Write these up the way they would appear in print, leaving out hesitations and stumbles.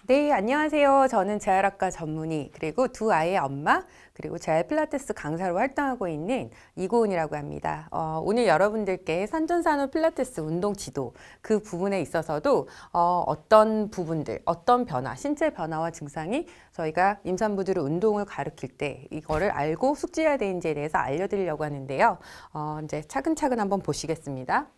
네, 안녕하세요. 저는 재활학과 전문의, 그리고 두 아이의 엄마, 그리고 재활 필라테스 강사로 활동하고 있는 이고은이라고 합니다. 오늘 여러분들께 산전산후 필라테스 운동 지도 그 부분에 있어서도 어떤 부분들, 어떤 변화, 신체 변화와 증상이 저희가 임산부들의 운동을 가르칠 때 이거를 알고 숙지해야 되는지에 대해서 알려드리려고 하는데요. 이제 차근차근 한번 보시겠습니다.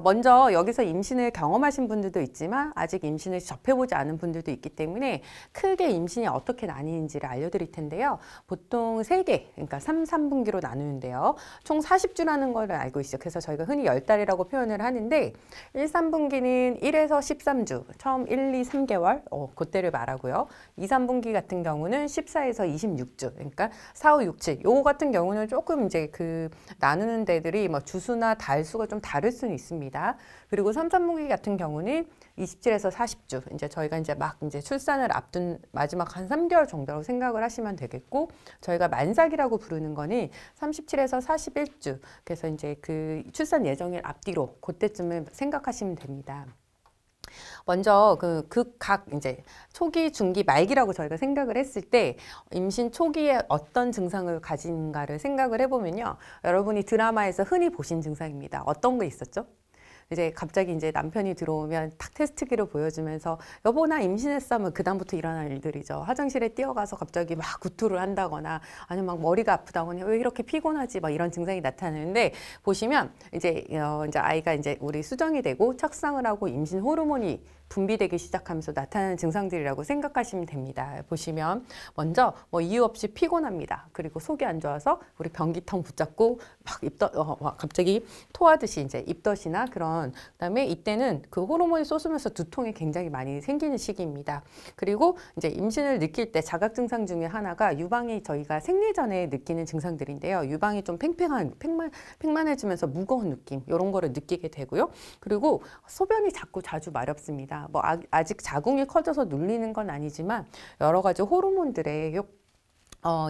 먼저 여기서 임신을 경험하신 분들도 있지만 아직 임신을 접해보지 않은 분들도 있기 때문에 크게 임신이 어떻게 나뉘는지를 알려드릴 텐데요. 보통 3개, 그러니까 3분기로 나누는데요. 총 40주라는 걸 알고 있어요. 그래서 저희가 흔히 10달이라고 표현을 하는데 1, 3분기는 1에서 13주, 처음 1, 2, 3개월, 그때를 말하고요. 2, 3분기 같은 경우는 14에서 26주, 그러니까 4, 5, 6, 7. 요거 같은 경우는 조금 이제 그 나누는 데들이 뭐 주수나 달수가 좀 다를 수는 있습니다. 그리고 3, 4분기 같은 경우는 27에서 40주. 이제 저희가 이제 막 이제 출산을 앞둔 마지막 한 3개월 정도라고 생각을 하시면 되겠고, 저희가 만삭이라고 부르는 거는 37에서 41주. 그래서 이제 그 출산 예정일 앞뒤로 그때쯤을 생각하시면 됩니다. 먼저 각 이제 초기, 중기, 말기라고 저희가 생각을 했을 때 임신 초기에 어떤 증상을 가진가를 생각을 해보면요. 여러분이 드라마에서 흔히 보신 증상입니다. 어떤 거 있었죠? 이제 갑자기 이제 남편이 들어오면 탁 테스트기를 보여주면서 여보 나 임신했어 하면 그다음부터 일어날 일들이죠. 화장실에 뛰어가서 갑자기 막 구토를 한다거나 아니면 막 머리가 아프다거나 왜 이렇게 피곤하지 막 이런 증상이 나타나는데 보시면 이제 아이가 이제 우리 수정이 되고 착상을 하고 임신 호르몬이 분비되기 시작하면서 나타나는 증상들이라고 생각하시면 됩니다. 보시면 먼저 뭐 이유 없이 피곤합니다. 그리고 속이 안 좋아서 우리 변기통 붙잡고 막 갑자기 토하듯이 이제 입덧이나 그런 그다음에 이때는 그 호르몬이 쏟으면서 두통이 굉장히 많이 생기는 시기입니다. 그리고 이제 임신을 느낄 때 자각 증상 중에 하나가 유방이 저희가 생리 전에 느끼는 증상들인데요. 유방이 좀 팽만해지면서 무거운 느낌 이런 거를 느끼게 되고요. 그리고 소변이 자주 마렵습니다. 뭐 아직 자궁이 커져서 눌리는 건 아니지만 여러 가지 호르몬들의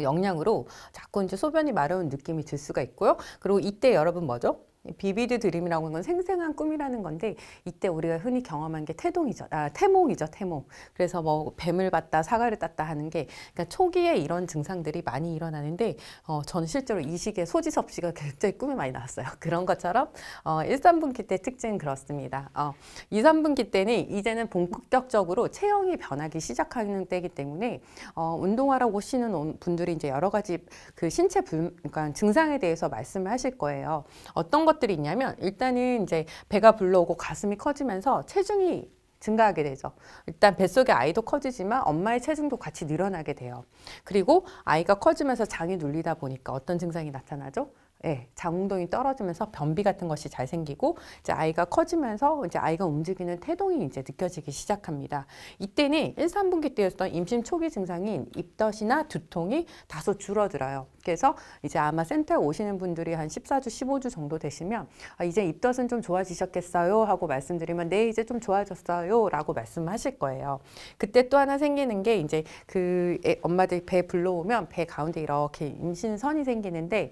영향으로 자꾸 이제 소변이 마려운 느낌이 들 수가 있고요. 그리고 이때 여러분 뭐죠? 비비드 드림이라고 하는 건 생생한 꿈이라는 건데 이때 우리가 흔히 경험한 게 태몽이죠, 태몽. 그래서 뭐 뱀을 봤다, 사과를 땄다 하는 게 그러니까 초기에 이런 증상들이 많이 일어나는데 저는 실제로 이 시기에 소지섭 씨가 굉장히 꿈이 많이 나왔어요. 그런 것처럼 1, 3분기 때 특징은 그렇습니다. 2, 3분기 때는 이제는 본격적으로 체형이 변하기 시작하는 때이기 때문에 운동하러 오시는 분들이 이제 여러 가지 그 그러니까 증상에 대해서 말씀을 하실 거예요. 어떤 것들이 있냐면 일단은 이제 배가 불러오고 가슴이 커지면서 체중이 증가하게 되죠. 일단 뱃속에 아이도 커지지만 엄마의 체중도 같이 늘어나게 돼요. 그리고 아이가 커지면서 장이 눌리다 보니까 어떤 증상이 나타나죠? 네, 장운동이 떨어지면서 변비 같은 것이 잘 생기고 이제 아이가 커지면서 이제 아이가 움직이는 태동이 이제 느껴지기 시작합니다. 이때는 1, 3분기 때였던 임신 초기 증상인 입덧이나 두통이 다소 줄어들어요. 그래서 이제 아마 센터에 오시는 분들이 한 14주, 15주 정도 되시면 이제 입덧은 좀 좋아지셨겠어요? 하고 말씀드리면 네, 이제 좀 좋아졌어요? 라고 말씀하실 거예요. 그때 또 하나 생기는 게 이제 엄마들이 배 불러오면 배 가운데 이렇게 임신선이 생기는데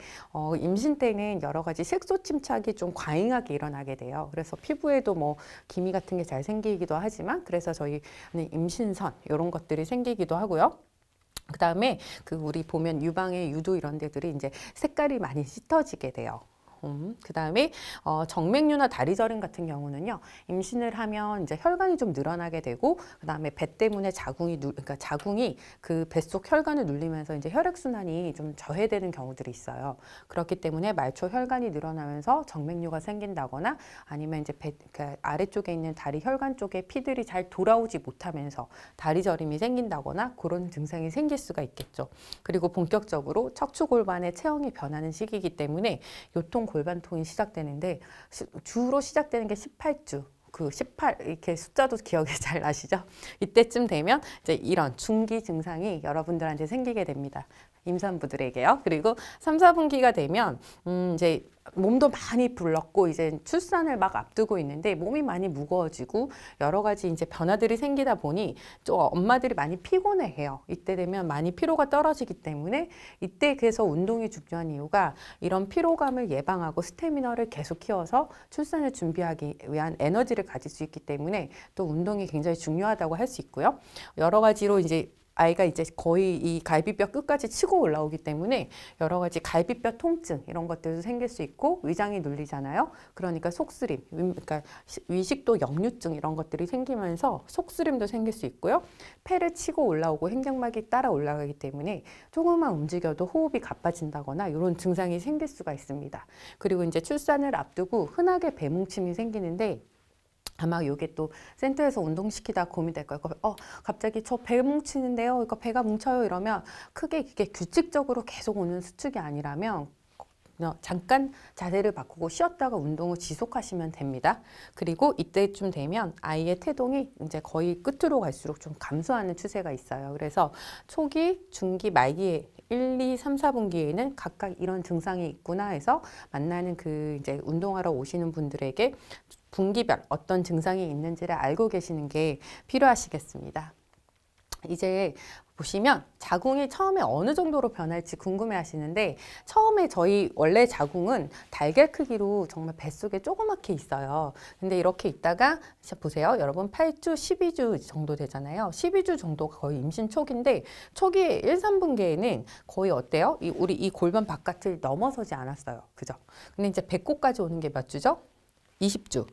임신 때는 여러 가지 색소 침착이 좀 과잉하게 일어나게 돼요. 그래서 피부에도 뭐 기미 같은 게 잘 생기기도 하지만 그래서 저희는 임신선 이런 것들이 생기기도 하고요. 그 다음에 우리 보면 유방의 유도 이런 데들이 이제 색깔이 많이 짙어지게 돼요. 그 다음에 정맥류나 다리저림 같은 경우는요, 임신을 하면 이제 혈관이 좀 늘어나게 되고, 그 다음에 배 때문에 그러니까 자궁이 그 뱃속 혈관을 눌리면서 이제 혈액순환이 좀 저해되는 경우들이 있어요. 그렇기 때문에 말초 혈관이 늘어나면서 정맥류가 생긴다거나 아니면 이제 그 아래쪽에 있는 다리 혈관 쪽에 피들이 잘 돌아오지 못하면서 다리저림이 생긴다거나 그런 증상이 생길 수가 있겠죠. 그리고 본격적으로 척추골반의 체형이 변하는 시기이기 때문에 요통 골반통이 시작되는데 주로 시작되는 게 18주. 그 18 이렇게 숫자도 기억이 잘 나시죠? 이때쯤 되면 이제 이런 중기 증상이 여러분들한테 생기게 됩니다. 임산부들에게요. 그리고 3, 4분기가 되면 이제 몸도 많이 불렀고 이제 출산을 막 앞두고 있는데 몸이 많이 무거워지고 여러 가지 이제 변화들이 생기다 보니 좀 엄마들이 많이 피곤해해요. 이때 되면 많이 피로가 떨어지기 때문에 이때 그래서 운동이 중요한 이유가 이런 피로감을 예방하고 스태미너를 계속 키워서 출산을 준비하기 위한 에너지를 가질 수 있기 때문에 또 운동이 굉장히 중요하다고 할 수 있고요. 여러 가지로 이제 아이가 이제 거의 이 갈비뼈 끝까지 치고 올라오기 때문에 여러 가지 갈비뼈 통증 이런 것들도 생길 수 있고 위장이 눌리잖아요. 그러니까 속쓰림, 그러니까 위식도 역류증 이런 것들이 생기면서 속쓰림도 생길 수 있고요. 폐를 치고 올라오고 횡격막이 따라 올라가기 때문에 조금만 움직여도 호흡이 가빠진다거나 이런 증상이 생길 수가 있습니다. 그리고 이제 출산을 앞두고 흔하게 배뭉침이 생기는데 아마 이게 또 센터에서 운동시키다 고민될 거예요. 갑자기 저 배 뭉치는데요. 이거 배가 뭉쳐요. 이러면 크게 이게 규칙적으로 계속 오는 수축이 아니라면 잠깐 자세를 바꾸고 쉬었다가 운동을 지속하시면 됩니다. 그리고 이때쯤 되면 아이의 태동이 이제 거의 끝으로 갈수록 좀 감소하는 추세가 있어요. 그래서 초기, 중기, 말기에 1, 2, 3, 4분기에는 각각 이런 증상이 있구나 해서 만나는 그 이제 운동하러 오시는 분들에게 분기별 어떤 증상이 있는지를 알고 계시는 게 필요하시겠습니다. 이제 보시면 자궁이 처음에 어느 정도로 변할지 궁금해 하시는데 처음에 저희 원래 자궁은 달걀 크기로 정말 뱃속에 조그맣게 있어요. 근데 이렇게 있다가 보세요. 여러분 8주, 12주 정도 되잖아요. 12주 정도가 거의 임신 초기인데 초기 1, 3분기에는 거의 어때요? 우리 이 골반 바깥을 넘어서지 않았어요. 그죠? 근데 이제 배꼽까지 오는 게 몇 주죠? 20주.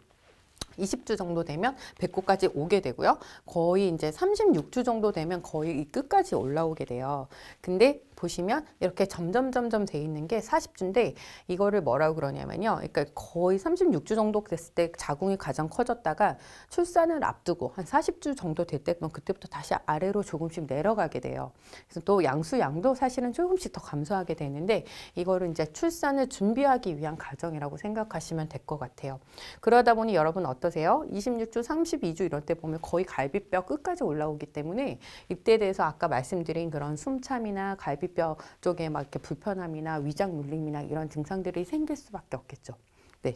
20주 정도 되면 배꼽까지 오게 되고요. 거의 이제 36주 정도 되면 거의 이 끝까지 올라오게 돼요. 근데 보시면 이렇게 점점 돼 있는 게 40주인데 이거를 뭐라고 그러냐면요. 그러니까 거의 36주 정도 됐을 때 자궁이 가장 커졌다가 출산을 앞두고 한 40주 정도 될 때 그때부터 다시 아래로 조금씩 내려가게 돼요. 그래서 또 양도 사실은 조금씩 더 감소하게 되는데 이거를 이제 출산을 준비하기 위한 과정이라고 생각하시면 될 것 같아요. 그러다 보니 여러분 어떠세요? 26주, 32주 이럴 때 보면 거의 갈비뼈 끝까지 올라오기 때문에 이때에 대해서 아까 말씀드린 그런 숨참이나 갈비뼈 쪽에 막 이렇게 불편함이나 위장 눌림이나 이런 증상들이 생길 수밖에 없겠죠. 네.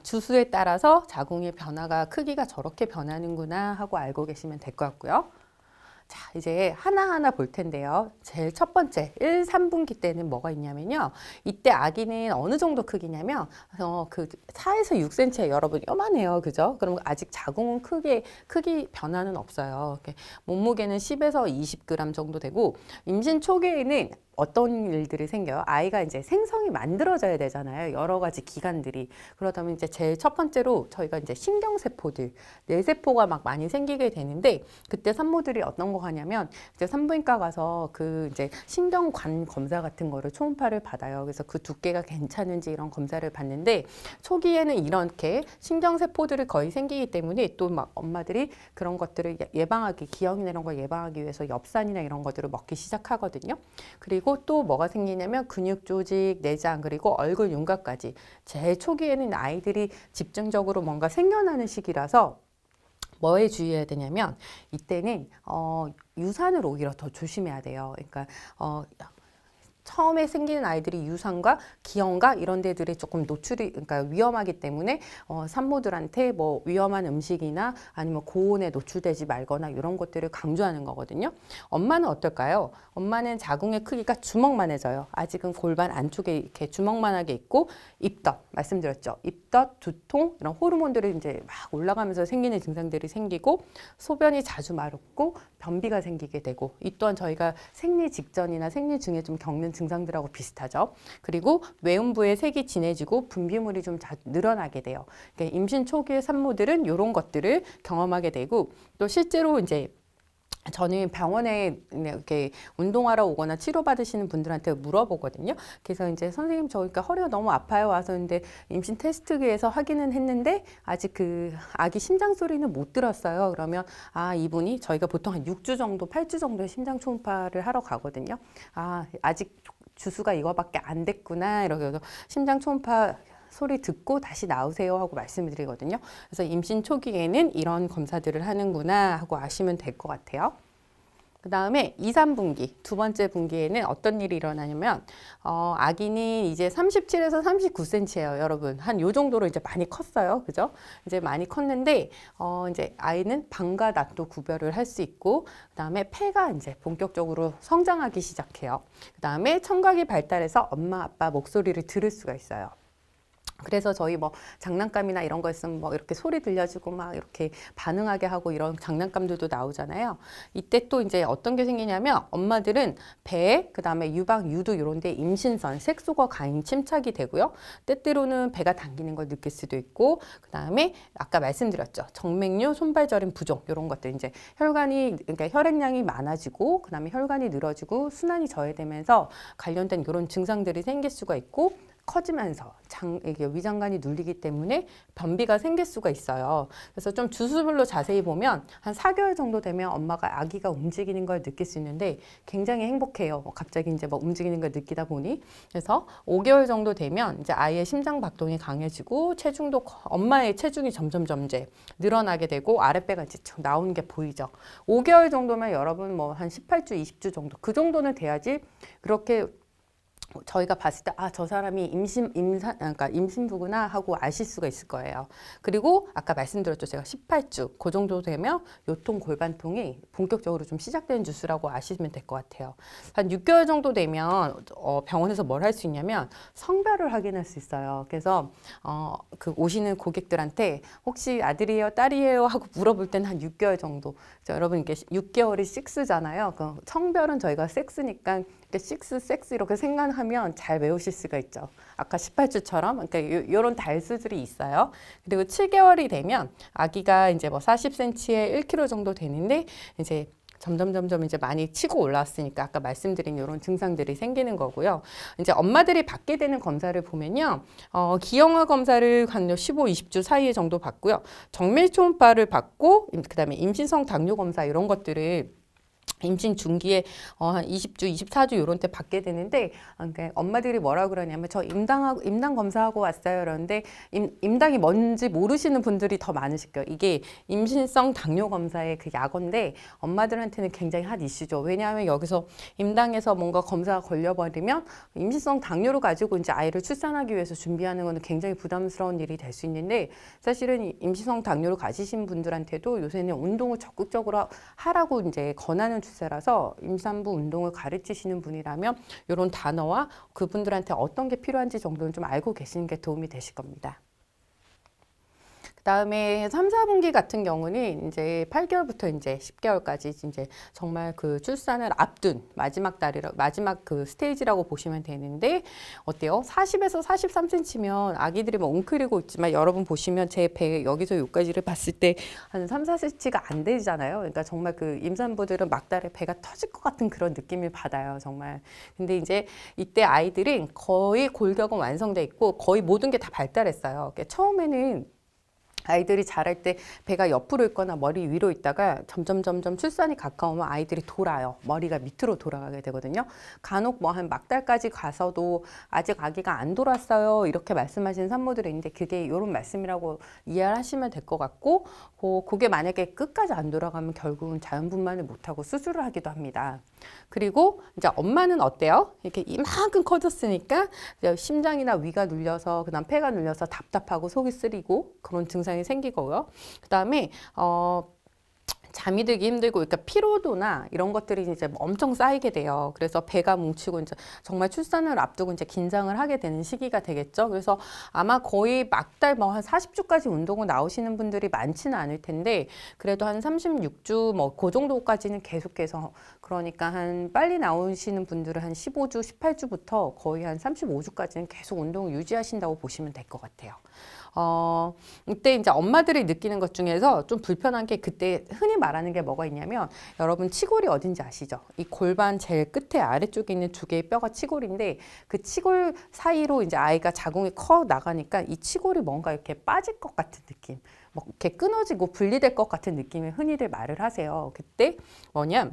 주수에 따라서 자궁의 변화가 크기가 저렇게 변하는구나 하고 알고 계시면 될 것 같고요. 자, 이제 하나하나 볼 텐데요. 제일 첫 번째, 1, 3분기 때는 뭐가 있냐면요. 이때 아기는 어느 정도 크기냐면, 그 4에서 6cm 여러분 요만해요. 그죠? 그럼 아직 자궁은 크기 변화는 없어요. 몸무게는 10에서 20g 정도 되고, 임신 초기에는 어떤 일들이 생겨요? 아이가 이제 생성이 만들어져야 되잖아요. 여러 가지 기관들이. 그러다 보면 이제 제일 첫 번째로 저희가 이제 신경세포들, 뇌세포가 막 많이 생기게 되는데 그때 산모들이 어떤 거 하냐면 이제 산부인과 가서 그 이제 신경관 검사 같은 거를 초음파를 받아요. 그래서 그 두께가 괜찮은지 이런 검사를 받는데 초기에는 이렇게 신경세포들이 거의 생기기 때문에 또 막 엄마들이 그런 것들을 예방하기, 기형이나 이런 걸 예방하기 위해서 엽산이나 이런 것들을 먹기 시작하거든요. 그리고 또 뭐가 생기냐면 근육 조직, 내장, 그리고 얼굴 윤곽까지. 제일 초기에는 아이들이 집중적으로 뭔가 생겨나는 시기라서 뭐에 주의해야 되냐면 이때는 유산을 오히려 더 조심해야 돼요. 그러니까 처음에 생기는 아이들이 유산과 기형과 이런 데들이 조금 그러니까 위험하기 때문에 산모들한테 뭐 위험한 음식이나 아니면 고온에 노출되지 말거나 이런 것들을 강조하는 거거든요. 엄마는 어떨까요? 엄마는 자궁의 크기가 주먹만해져요. 아직은 골반 안쪽에 이렇게 주먹만하게 있고 입덧 말씀드렸죠. 입덧, 두통 이런 호르몬들이 이제 막 올라가면서 생기는 증상들이 생기고 소변이 자주 마렵고 변비가 생기게 되고 이 또한 저희가 생리 직전이나 생리 중에 좀 겪는 증상들하고 비슷하죠. 그리고 외음부의 색이 진해지고 분비물이 좀 늘어나게 돼요. 그러니까 임신 초기의 산모들은 이런 것들을 경험하게 되고 또 실제로 이제 저는 병원에 이렇게 운동하러 오거나 치료받으시는 분들한테 물어보거든요. 그래서 이제 선생님 저 그러니까 허리가 너무 아파요 와서 근데 임신 테스트기에서 확인은 했는데 아직 그 아기 심장 소리는 못 들었어요. 그러면 이분이 저희가 보통 한 6주 정도, 8주 정도의 심장 초음파를 하러 가거든요. 아직 주수가 이거밖에 안 됐구나 이렇게 심장 초음파 소리 듣고 다시 나오세요 하고 말씀을 드리거든요. 그래서 임신 초기에는 이런 검사들을 하는구나 하고 아시면 될 것 같아요. 그 다음에 2, 3분기, 두 번째 분기에는 어떤 일이 일어나냐면, 아기는 이제 37에서 39cm예요, 여러분. 한 요 정도로 이제 많이 컸어요. 그죠? 이제 많이 컸는데, 이제 아이는 방과 낮도 구별을 할 수 있고, 그 다음에 폐가 이제 본격적으로 성장하기 시작해요. 그 다음에 청각이 발달해서 엄마, 아빠 목소리를 들을 수가 있어요. 그래서 저희 뭐 장난감이나 이런 거 있으면 뭐 이렇게 소리 들려주고 막 이렇게 반응하게 하고 이런 장난감들도 나오잖아요. 이때 또 이제 어떤 게 생기냐면 엄마들은 배, 그 다음에 유방, 유두 이런 데 임신선, 색소가 가인 침착이 되고요. 때때로는 배가 당기는 걸 느낄 수도 있고, 그 다음에 아까 말씀드렸죠. 정맥류, 손발저림 부종 이런 것들 이제 혈관이, 그러니까 혈액량이 많아지고, 그 다음에 혈관이 늘어지고 순환이 저해되면서 관련된 이런 증상들이 생길 수가 있고, 커지면서 이게 위장관이 눌리기 때문에 변비가 생길 수가 있어요. 그래서 좀 주수별로 자세히 보면 한 4개월 정도 되면 엄마가 아기가 움직이는 걸 느낄 수 있는데 굉장히 행복해요. 갑자기 이제 뭐 움직이는 걸 느끼다 보니. 그래서 5개월 정도 되면 이제 아이의 심장 박동이 강해지고 체중도 엄마의 체중이 점점점 이제 늘어나게 되고 아랫배가 이제 나오는 게 보이죠. 5개월 정도면 여러분 뭐 한 18주, 20주 정도 그 정도는 돼야지 그렇게 저희가 봤을 때 아, 저 사람이 그러니까 임신부구나 하고 아실 수가 있을 거예요. 그리고 아까 말씀드렸죠. 제가 18주 그 정도 되면 요통 골반통이 본격적으로 좀 시작되는 주수라고 아시면 될 것 같아요. 한 6개월 정도 되면 병원에서 뭘 할 수 있냐면 성별을 확인할 수 있어요. 그래서 그 오시는 고객들한테 혹시 아들이에요, 딸이에요 하고 물어볼 때는 한 6개월 정도. 여러분 이게 6개월이 6잖아요. 그 성별은 저희가 섹스니까 섹스 이렇게 생각하면 잘 외우실 수가 있죠. 아까 18주처럼 그러니까 이런 달수들이 있어요. 그리고 7개월이 되면 아기가 이제 뭐 40cm에 1kg 정도 되는데 이제 점점 이제 많이 치고 올라왔으니까 아까 말씀드린 이런 증상들이 생기는 거고요. 이제 엄마들이 받게 되는 검사를 보면요. 기형아 검사를 한 15, 20주 사이에 정도 받고요. 정밀 초음파를 받고 그다음에 임신성 당뇨 검사 이런 것들을 임신 중기에 한 20주, 24주 이런 때 받게 되는데 그러니까 엄마들이 뭐라 그러냐면 저 임당 검사하고 왔어요. 그런데 임당이 뭔지 모르시는 분들이 더 많으실 거예요. 이게 임신성 당뇨 검사의 그 약어인데 엄마들한테는 굉장히 핫 이슈죠. 왜냐하면 여기서 임당에서 뭔가 검사가 걸려버리면 임신성 당뇨를 가지고 이제 아이를 출산하기 위해서 준비하는 거는 굉장히 부담스러운 일이 될 수 있는데 사실은 임신성 당뇨를 가지신 분들한테도 요새는 운동을 적극적으로 하라고 이제 권하는 추세라서 임산부 운동을 가르치시는 분이라면 이런 단어와 그분들한테 어떤 게 필요한지 정도는 좀 알고 계시는 게 도움이 되실 겁니다. 그 다음에 3, 4분기 같은 경우는 이제 8개월부터 이제 10개월까지 이제 정말 그 출산을 앞둔 마지막 그 스테이지라고 보시면 되는데 어때요? 40에서 43cm면 아기들이 뭐 웅크리고 있지만 여러분 보시면 제 배 여기서 여기까지를 봤을 때 한 3, 4cm가 안 되잖아요. 그러니까 정말 그 임산부들은 막달에 배가 터질 것 같은 그런 느낌을 받아요. 정말. 근데 이제 이때 아이들은 거의 골격은 완성돼 있고 거의 모든 게 다 발달했어요. 그러니까 처음에는 아이들이 자랄 때 배가 옆으로 있거나 머리 위로 있다가 점점 출산이 가까우면 아이들이 돌아요. 머리가 밑으로 돌아가게 되거든요. 간혹 뭐 한 막달까지 가서도 아직 아기가 안 돌았어요. 이렇게 말씀하시는 산모들이 있는데 그게 이런 말씀이라고 이해를 하시면 될 것 같고 그게 만약에 끝까지 안 돌아가면 결국은 자연분만을 못하고 수술을 하기도 합니다. 그리고 이제 엄마는 어때요? 이렇게 이만큼 커졌으니까 심장이나 위가 눌려서 그다음 폐가 눌려서 답답하고 속이 쓰리고 그런 증상이 생기고요. 그다음에 잠이 들기 힘들고, 그러니까 피로도나 이런 것들이 이제 엄청 쌓이게 돼요. 그래서 배가 뭉치고 이제 정말 출산을 앞두고 이제 긴장을 하게 되는 시기가 되겠죠. 그래서 아마 거의 막달 뭐 한 40주까지 운동을 나오시는 분들이 많지는 않을 텐데, 그래도 한 36주 뭐 그 정도까지는 계속해서, 그러니까 한 빨리 나오시는 분들은 한 15주, 18주부터 거의 한 35주까지는 계속 운동을 유지하신다고 보시면 될 것 같아요. 이때 이제 엄마들이 느끼는 것 중에서 좀 불편한 게, 그때 흔히 말하는 게 뭐가 있냐면, 여러분 치골이 어딘지 아시죠? 이 골반 제일 끝에 아래쪽에 있는 두 개의 뼈가 치골인데, 그 치골 사이로 이제 아이가 자궁이 커 나가니까 이 치골이 뭔가 이렇게 빠질 것 같은 느낌, 뭐 이렇게 끊어지고 분리될 것 같은 느낌을 흔히들 말을 하세요. 그때 뭐냐?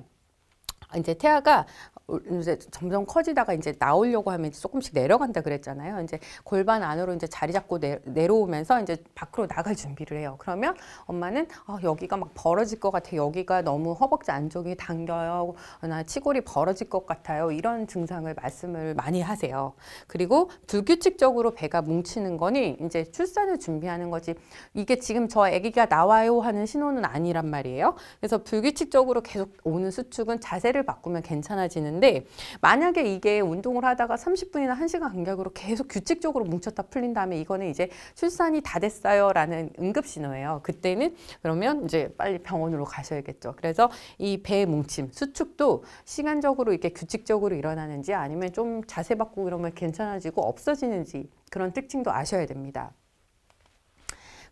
이제 태아가 이제 점점 커지다가 이제 나오려고 하면 조금씩 내려간다 그랬잖아요. 이제 골반 안으로 이제 자리 잡고 내려오면서 이제 밖으로 나갈 준비를 해요. 그러면 엄마는 여기가 막 벌어질 것 같아요. 여기가 너무 허벅지 안쪽이 당겨요. 나 치골이 벌어질 것 같아요. 이런 증상을 말씀을 많이 하세요. 그리고 불규칙적으로 배가 뭉치는 거니 이제 출산을 준비하는 거지. 이게 지금 저 아기가 나와요 하는 신호는 아니란 말이에요. 그래서 불규칙적으로 계속 오는 수축은 자세를 바꾸면 괜찮아지는데 만약에 이게 운동을 하다가 30분이나 1시간 간격으로 계속 규칙적으로 뭉쳤다 풀린 다음에 이거는 이제 출산이 다 됐어요 라는 응급신호예요. 그때는 그러면 이제 빨리 병원으로 가셔야겠죠. 그래서 이 배 뭉침, 수축도 시간적으로 이렇게 규칙적으로 일어나는지 아니면 좀 자세 바꾸고 이러면 괜찮아지고 없어지는지 그런 특징도 아셔야 됩니다.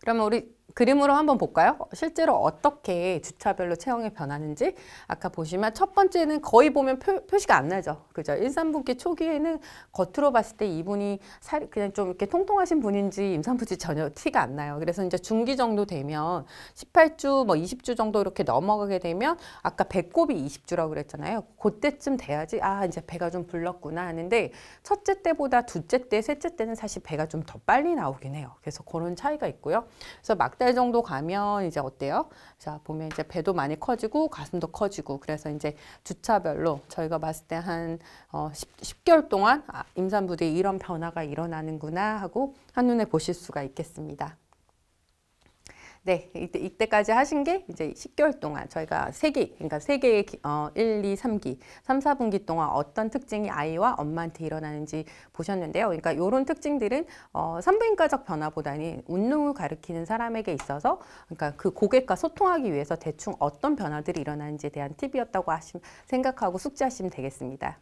그러면 우리 그림으로 한번 볼까요? 실제로 어떻게 주차별로 체형이 변하는지. 아까 보시면 첫 번째는 거의 보면 표시가 안 나죠. 그죠? 1, 3분기 초기에는 겉으로 봤을 때 이분이 살이 그냥 좀 이렇게 통통하신 분인지 임산부인지 전혀 티가 안 나요. 그래서 이제 중기 정도 되면 18주, 뭐 20주 정도 이렇게 넘어가게 되면 아까 배꼽이 20주라고 그랬잖아요. 그때쯤 돼야지 이제 배가 좀 불렀구나 하는데 첫째 때보다 둘째 때, 셋째 때는 사실 배가 좀 더 빨리 나오긴 해요. 그래서 그런 차이가 있고요. 그래서 막달 정도 가면 이제 어때요? 자, 보면 이제 배도 많이 커지고 가슴도 커지고 그래서 이제 주차별로 저희가 봤을 때 한 10개월 동안 임산부들이 이런 변화가 일어나는구나 하고 한눈에 보실 수가 있겠습니다. 네, 이때까지 하신 게 이제 10개월 동안 저희가 3개, 그러니까 3개의 1, 2, 3기, 3, 4분기 동안 어떤 특징이 아이와 엄마한테 일어나는지 보셨는데요. 그러니까 이런 특징들은 산부인과적 변화보다는 운동을 가리키는 사람에게 있어서 그러니까 그 고객과 소통하기 위해서 대충 어떤 변화들이 일어나는지에 대한 팁이었다고 생각하고 숙지하시면 되겠습니다.